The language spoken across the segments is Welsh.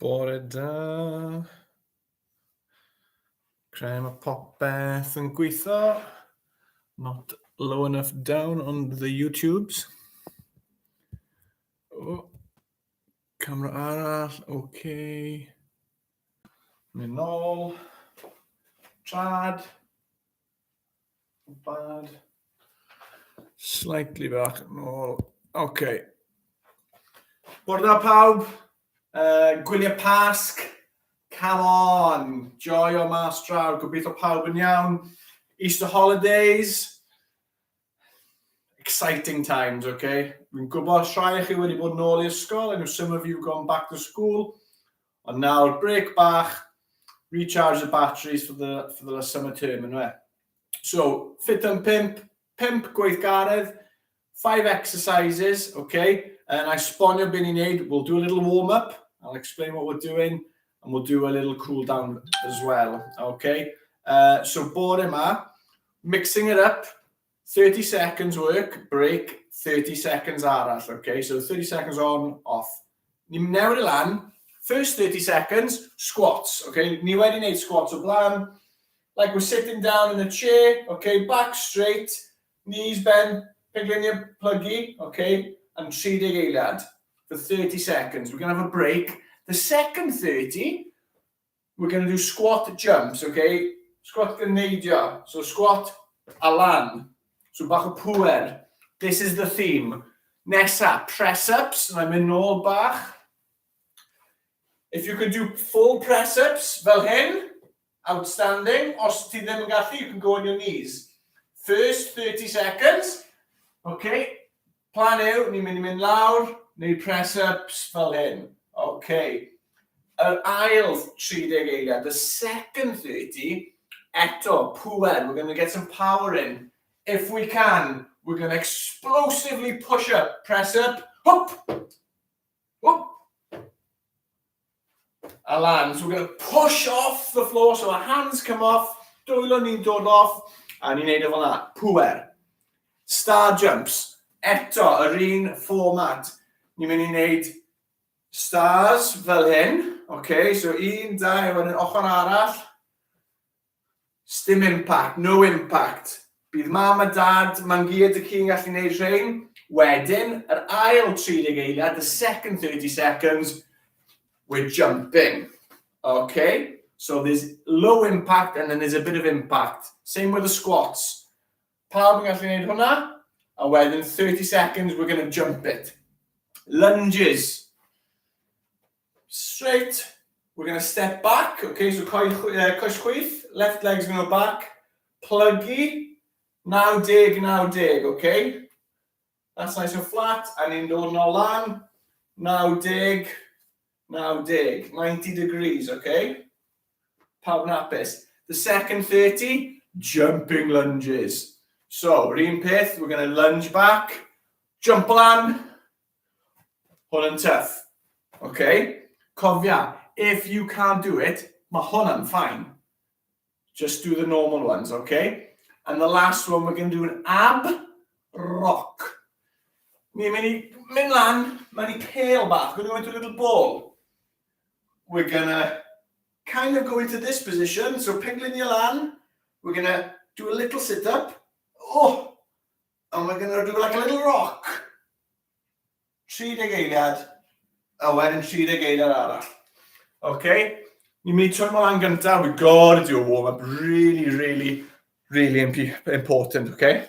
Bore da. Creu mae popeth yn gweithio. Not low enough down on the YouTubes. Oh. Camera arall, okay. Mynd nôl. Trad. Bad. Slightly bach nôl. Okay. Bore da pawb. Gwyliau Pasg. Come on. Joy o mas draw. Gobeithio pawb yn iawn. Easter holidays. Exciting times, okay? Fi'n gwybod rhai chi wedi bod nôl i'r ysgol. I know some of you gone back to school. And now break bach. Recharge the batteries for the summer term, anyway. So, Ffit Yn 5 gweithgaredd, 5 exercises, okay? And I sponio be ni'n neud. We'll do a little warm-up. I'll explain what we're doing. And we'll do a little cool down as well, okay? So, bore yma, mixing it up. 30 seconds work, break, 30 seconds arall, okay? So 30 seconds on, off. Ni'n newid I lan, first 30 seconds, squats, okay? Ni wedi wneud squats o blaen, like we're sitting down in a chair, okay? Back straight, knees bent, piglinia pluggy, okay? And 30 eiliad for 30 seconds. We're going to have a break. The second 30, we're going to do squat jumps, okay? Squat gyneidio, so squat a lan. So bach o pŵer. This is the theme. Nesa, press-ups, and I'm in nôl bach. If you can do full press-ups, fel hyn, outstanding. Os ti ddim yn gallu, you can go on your knees. First 30 seconds. Okay. Plan yw, ni'n mynd lawr, neu press-ups fel hyn. Okay. Yr ail 30 eiliad, the second 30, eto, pŵer. We're going to get some power in. If we can, we're going to explosively push up, press up, whoop, whoop, and land. So we're going to push off the floor, so our hands come off, dwylo ni'n dod off, a ni'n neud o fel na, pŵer. Star jumps, eto, yr un format. Ni'n mynd I neud stars fel hyn, okay, so 1, 2, wedyn ochr arall. Stim impact, no impact. Bydd mam a dad, ma'n gyd y ci'n gallu neud rhain. Wedyn, yr ail 30 eiliad, the second 30 seconds, we're jumping. Okay? So there's low impact and then there's a bit of impact. Same with the squats. Pawb yn gallu neud hwnna, a wedyn 30 seconds, we're going to jump it. Lunges. Straight. We're going to step back. Okay, so coes chwith, left leg's going to go back. Pluggy. Now dig, okay? That's nice and flat. And in dod nôl lan. Now dig. 90 degrees, okay? Pawb yn hapus. The second 30, jumping lunges. So, yr un peth, we're going to lunge back. Jump lan. Hwn yn tough. Okay? Cofia, if you can't do it, mae hwnna'n fine. Just do the normal ones, okay? And the last one, we're going to do an ab rock. Ni'n mynd lan, mae'n pale bach. We're going to go into a little ball. We're going to kind of go into this position. So piglin your lan. We're going to do a little sit-up. Oh! And we're going to do like a little rock. 30 eiliad. A wedyn 30 eiliad arall. Okay? Ni'n mynd trwy'n lan gyntaf. We've got to do a warm-up. Really important, okay?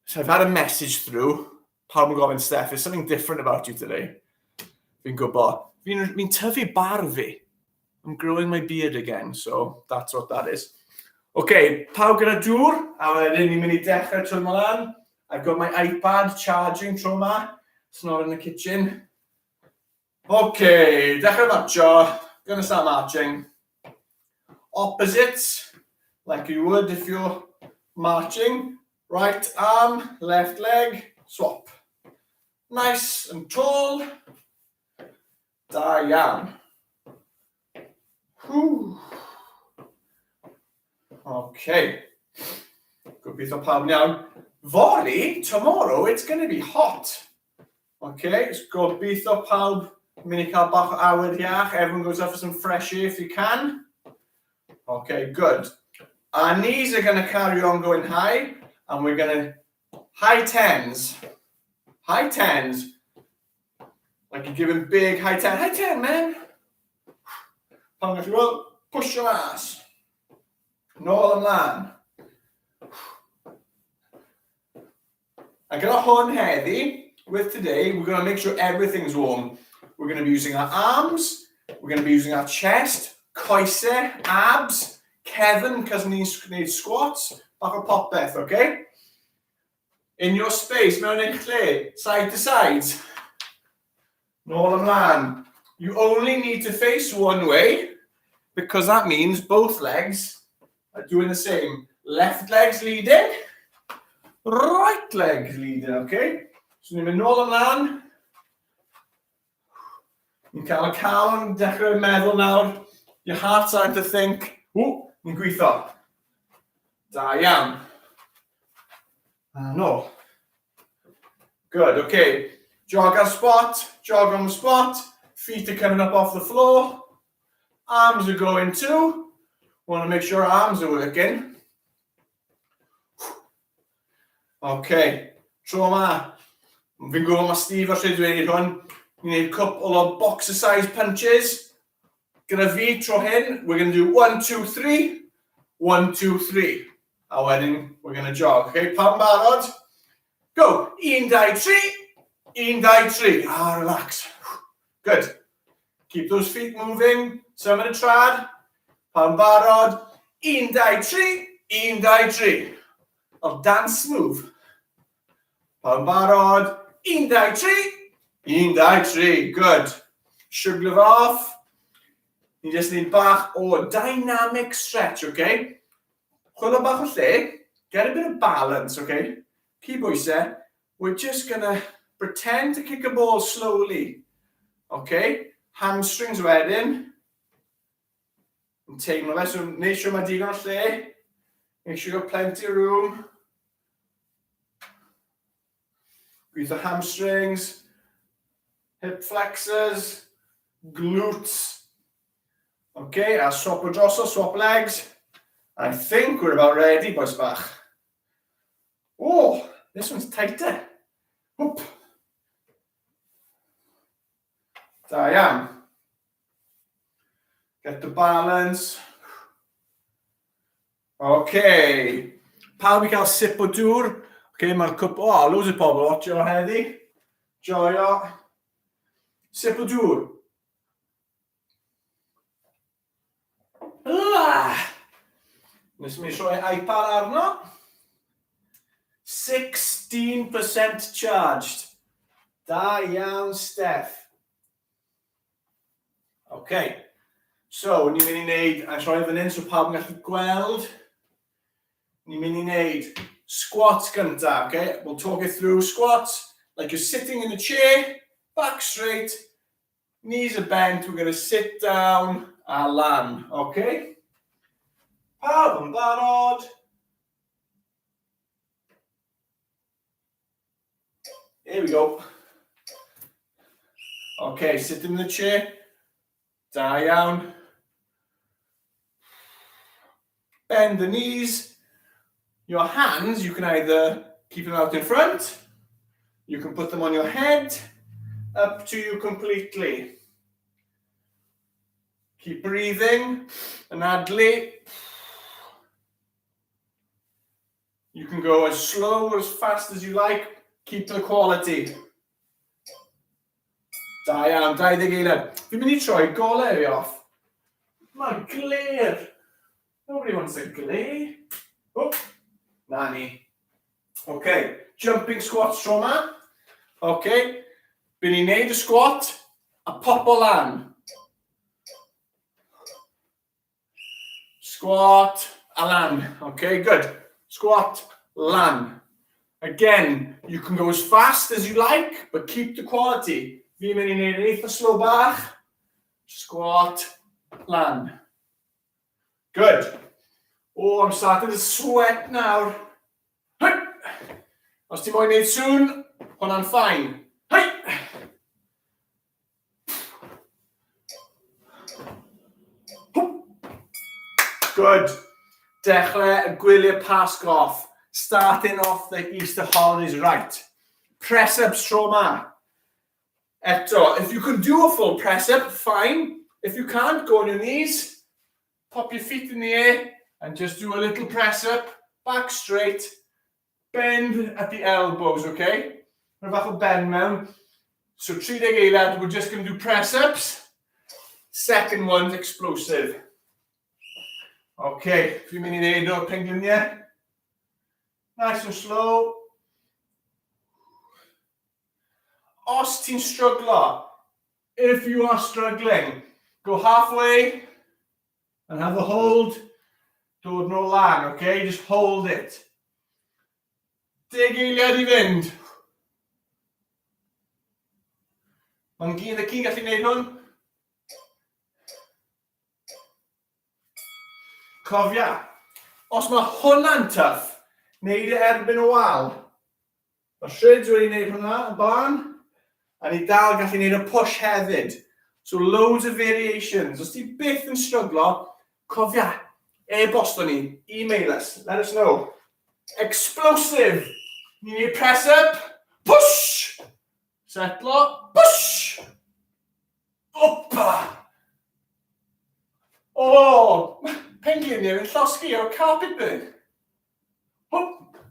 So I've had a message through. Pawb yn gofyn, Steph, there's something different about you today. Fi'n gwybod. Fi'n tyfu bar fi. I'm growing my beard again, so that's what that is. Okay, pawb gyda dŵr, a wedyn ni'n mynd I dechrau trwy lan. I've got my iPad charging tro ma. It's not in the kitchen. Okay, dechrau marcho. Gonna start marching. Opposites. Like you would if you're marching. Right arm, left leg, swap. Nice and tall. Da iawn. Whew. Okay. Gobeithio pawb iawn. Fory, tomorrow it's going to be hot. Okay, gobeithio pawb Mynd I cael bach o awyr iach. Everyone goes up for some fresh air if you can. Okay, good. Our knees are going to carry on going high. And we're going to high tens. High tens. Like you're giving big high ten. High ten, man. And if you will, push your ass. Nôl ymlaen. I'm going to hone heavy with today. We're going to make sure everything's warm. We're going to be using our arms. We're going to be using our chest, coese, abs, Kevin, because needs squats. Bach o popeth, okay? In your space, mewn eich lle, side to side. Nôl ymlaen. You only need to face one way because that means both legs are doing the same. Left leg's leading, right leg's leading, okay? So ni'n mynd nôl ymlaen. Ni'n cael y cal yn dechrau meddwl nawr. Your heart's starting to think, ni'n gweithio. Da iawn. No. Good, okay. Jog our spot, jog on the spot. Feet are coming up off the floor. Arms are going too. Want to make sure our arms are working. Okay. Tro yma. Fi'n gwybod mae Steve os ydw i'n hwn. Ni'n gwneud couple of boxer size punches. Gyda fi tro hyn, we're going to do 1, 2, 3. 1, 2, 3. A wedyn, we're going to jog. Okay, pam barod. Go. 1, 2, 3. 1, 2, 3. Relax. Good. Keep those feet moving. Some in a trad. Pam barod. 1, 2, 3. 1, 2, 3. Or dance move. Pam barod. 1, 2, 3. 1, 2, 3. Good. Shuglyf off. You just need bach o dynamic stretch, okay? Chwilio bach o lle. Get a bit of balance, okay? Keep bwysau. We're just gonna pretend to kick a ball slowly. Okay? Hamstrings wedyn. And teimlo fe, so make sure mae digon o lle. Make sure you've got plenty of room. Gweithio hamstrings. Hip flexors. Glutes. Okay, I'll swap o droso, swap legs. I think we're about ready, boys bach. Oh, this one's tighter. Whoop. Da iawn. Get the balance. Okay. Pawb I cael sip o dŵr. Okay, mae'r loads of pobl watcho heddi. Joio. Sip o dŵr. Nes mi rhoi iPad arno. 16% charged. Da iawn, Steph. Okay. So, ni'n mynd I wneud, a rhoi fan hyn so pawb yn gallu gweld. Ni'n mynd I wneud squats gynta, okay? We'll talk it through squats, like you're sitting in a chair, back straight, knees are bent, we're going to sit down a lan, okay? Pawb yn barod. Here we go. Okay, sit in the chair. Da iawn. Bend the knees. Your hands, you can either keep them out in front, you can put them on your head, up to you completely. Keep breathing, anadlu. You can go as slow or as fast as you like, keep the quality. Da iawn, 21. Fi'n mynd I troi golau fi off. Mae glare. Nobody wants a glare. Oh, na ni. Okay, jumping squats tro yma. Okay, bydd ni'n neud y squat a pop o lan. Squat a lan. Okay, good. Squat, lan. Again, you can go as fast as you like, but keep the quality. Fi'n mynd I neud yn eitha slow bach. Squat, lan. Good. Oh, I'm starting to sweat now. Hey. Os ti moyn neud sŵn, hwnna'n fine. Hey. Good. Dechrau y gwyliau Pasg off. Starting off the Easter holidays right. Press ups tro ma. Eto, if you can do a full press up, fine. If you can't, go on your knees. Pop your feet in the air and just do a little press up. Back straight. Bend at the elbows, okay? Rwy'n bach o bend mewn. So 30 eiliad, we're just going to do press ups. Second one's explosive. Okay, fi'n mynd i neud o'r pengliniau. Nice and slow. Os ti'n struglo, if you are struggling, go halfway and have a hold. Dod nôl lan, okay? Just hold it. 10 eiliad i fynd. Mae'n gyd y ci gallu neud hwn. Cofia, os mae hwnna'n tough, neud e erbyn o wal. Mae Shrids wedi neud hwnna yn blaen, a ni dal gallu neud y push hefyd. So loads of variations. Os ti byth yn struglo, cofia, e-bosto ni, email us, let us know. Explosive. Ni'n neud press up, push. Setlo, push. Opa. Oh, pengliniau yn llosgi o'r carpet bit.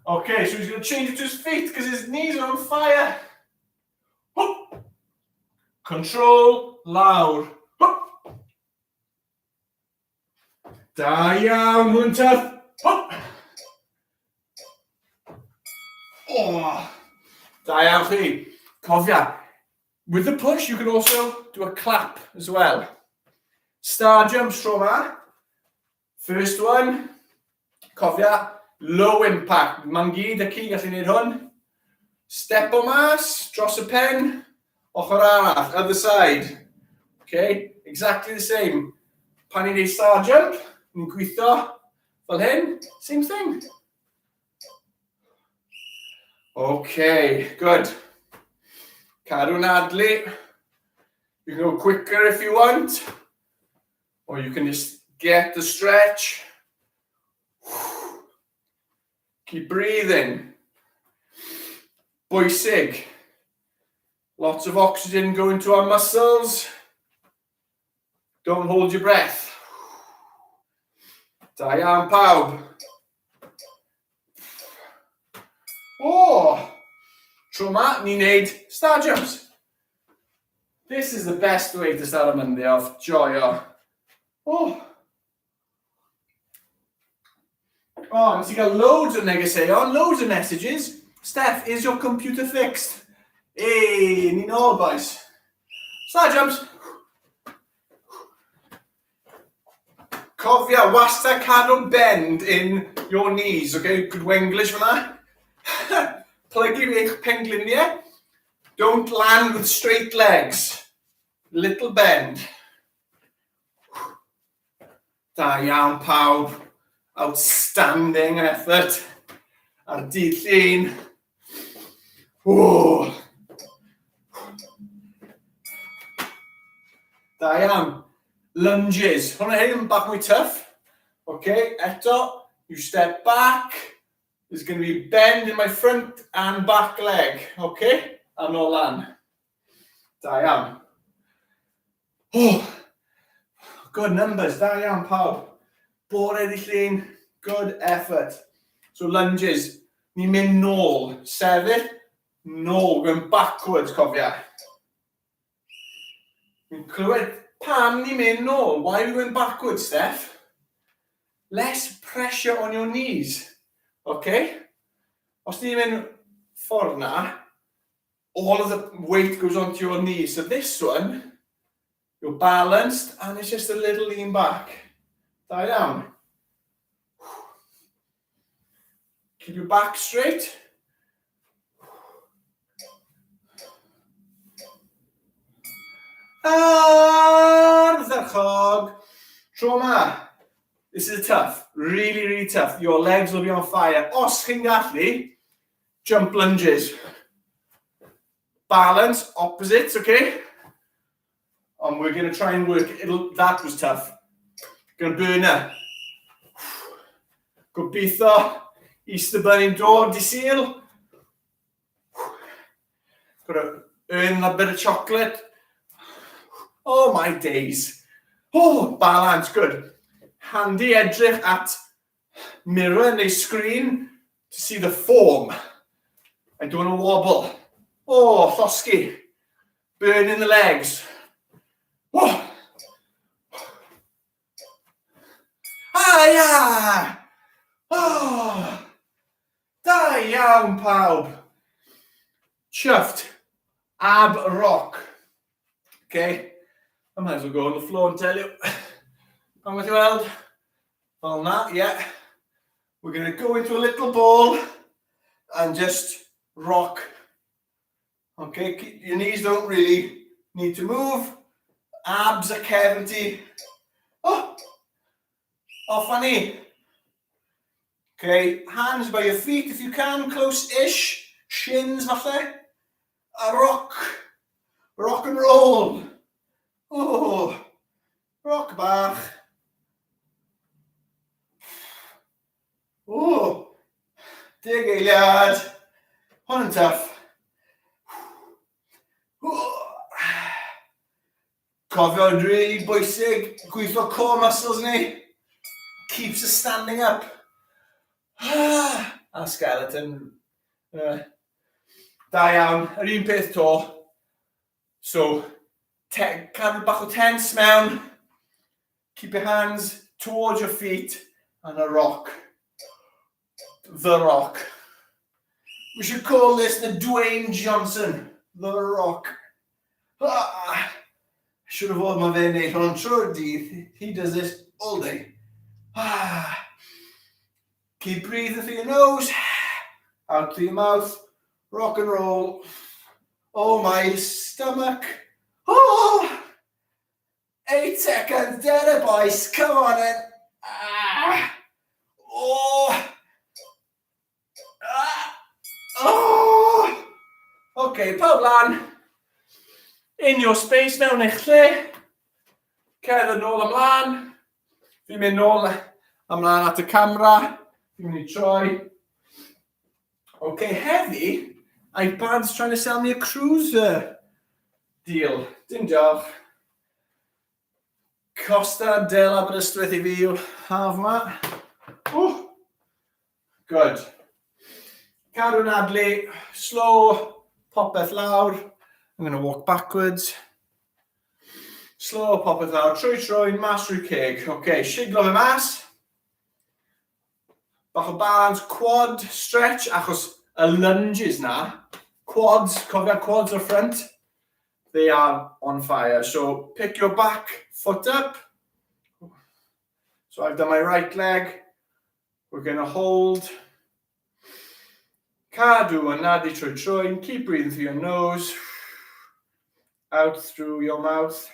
Okay, so he's going to change it to his feet because his knees are on fire. Control, lawr. Da iawn, hwn tough. Oh, da iawn chi. Cofia, with the push, you can also do a clap as well. Star jumps tro ma. First one, cofia, low impact. Mae'n gyd y ci gallu neud hwn. Step o mas, dros y pen, ochr arall, other side. Okay, exactly the same. Pan ni'n neud star jump, ni'n gweithio fel hyn, same thing. Okay, good. Cadw'n adlu. You can go quicker if you want, or you can just get the stretch. Keep breathing. Bwysig. Lots of oxygen going to our muscles. Don't hold your breath. Da iawn pawb. Oh! Tro ma, ni'n neud star jumps. This is the best way to start a Monday off. Joio. Oh! Oh, and so you got loads of negeseuon, loads of messages. Steph, is your computer fixed? Hey, ni nôl, boys. Star jumps. Cofia, wasta cadw bend in your knees, okay? Good Wenglish for that. Plygu eich pengliniau. Don't land with straight legs. Little bend. Da iawn pawb. Outstanding effort. Ar dydd llun. Oh. Da iawn. Lunges. Hwna hyn yn bach mwy tough. Okay, eto. You step back. There's going to be bend in my front and back leg. Okay? A nôl lan. Da iawn. Oh. Good numbers. Da iawn pawb. Bore di llun, good effort. So lunges, ni'n mynd nôl, sefyll, nôl, going backwards, cofia. Ni'n clywed pam ni'n mynd nôl. Why are we going backwards, Steph? Less pressure on your knees, okay? Os ni'n mynd ffordd na, all of the weight goes onto your knees. So this one, you're balanced and it's just a little lean back. Da iawn. Keep your back straight. Ardderchog. Tro ma. This is tough. Really, really tough. Your legs will be on fire. Os chi'n gallu, jump lunges. Balance, opposites, okay? And we're going to try and work. That was tough. Gonna burn her. Gobeithio, Easter Bunny'n dod, di Sul. Got to earn that bit of chocolate. Oh my days. Oh, balance, good. Handy edrych at mirror neu screen to see the form. I don't want to wobble. Oh, llosgi. Burning the legs. Oh. Ah, oh. Da iawn, pawb. Chuffed. Ab rock. Okay. I might as well go on the floor and tell you. I'm going to weld. Well, that, yeah. We're going to go into a little ball and just rock. Okay, your knees don't really need to move. Abs are cavity. Oh, funny. Okay, hands by your feet if you can, close-ish. Shins, falle. A rock. Rock and roll. Oh, rock bach. Oh, dig eiliad. Hwn yn tough. Cofio, really bwysig, gweithio core muscles ni. Keeps us standing up. A skeleton. Da iawn, yr un peth to. So, cadw bach o tense mewn. Keep your hands towards your feet and a rock. The Rock. We should call this the Dwayne Johnson. The Rock. I should have ordered my fe'n neud hwn trwy'r dydd. He does this all day. Keep breathing through your nose. Out through your mouth. Rock and roll. Oh, my stomach. Oh! 8 seconds. Dead it, boys. Come on in. Oh! Oh! Okay, pawb lan. In your space mewn eich lle. Cerdded nôl ymlaen. Fi'n mynd nôl ymlaen at y camera. Fi'n mynd I troi. Okay, heddi, iPad's trying to sell me a cruise deal. Dim diolch. Costa del Aberystwyth I fi yw'r haf yma. Oh, good. Cadw'n adlu, slow, popeth lawr. I'm going to walk backwards. Slow, popeth lawr, trwy, mas trwy ceg. Okay, siglo fe mas. Bach o balance, quad stretch, achos y lunges na. Quads, cofio quads ar front. They are on fire. So pick your back foot up. So I've done my right leg. We're going to hold. Cadw a nadi trwy. Keep breathing through your nose. Out through your mouth.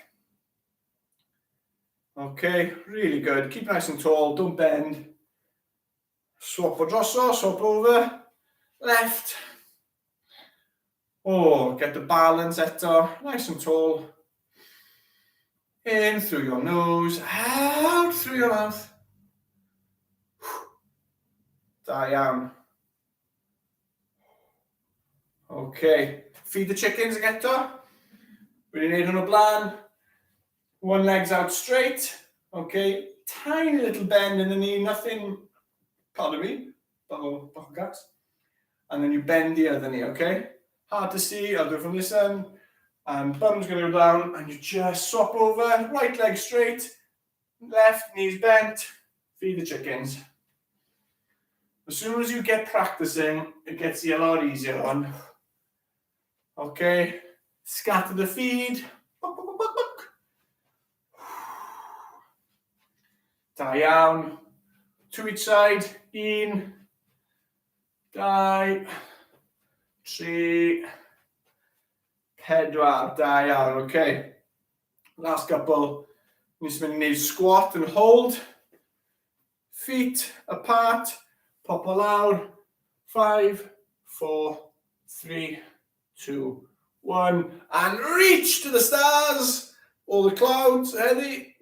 Okay, really good. Keep nice and tall. Don't bend. Swap o droso, swap over. Left. Oh, get the balance eto. Nice and tall. In through your nose. Out through your mouth. Da iawn. Okay. Feed the chickens eto. Wedi wneud hwn o blaen. One leg's out straight. Okay. Tiny little bend in the knee. Nothing, pardon me. Bach o gas. And then you bend the other knee, okay? Hard to see. I'll do it from this end. And bum's going to go down. And you just swap over. Right leg straight. Left knees bent. Feed the chickens. As soon as you get practicing, it gets a lot easier on. Okay. Scatter the feed. Da iawn. To each side. Un. 2. 3. 4. Da iawn. Okay. Last couple. Ni'n mynd I wneud squat and hold. Feet apart. Pop o lawr. 5, 4, 3, 2, 1. And reach to the stars. All the clouds. Heddi.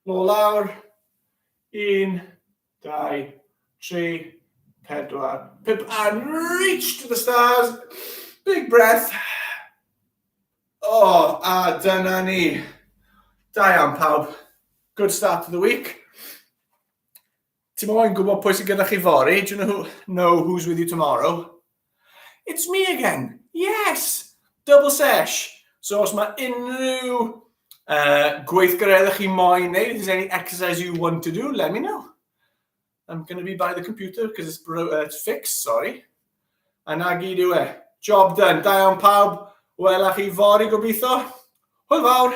Nôl lawr. 1, 2, 3, 4, 5, and reach to the stars. Big breath. Oh, a dyna ni. Da iawn pawb. Good start to the week. Ti'n moyn gwybod pwy sy'n gyda chi fory? Do you know who's with you tomorrow? It's me again. Yes. Double sesh. So os mae unrhyw gweithgareddau chi moyn neud, if there's any exercise you want to do, let me know. I'm going to be by the computer because it's fixed, sorry. A na gyd yw e. Job done. Da iawn pawb. Wel, a chi fory gobeithio. Hwyl fawr.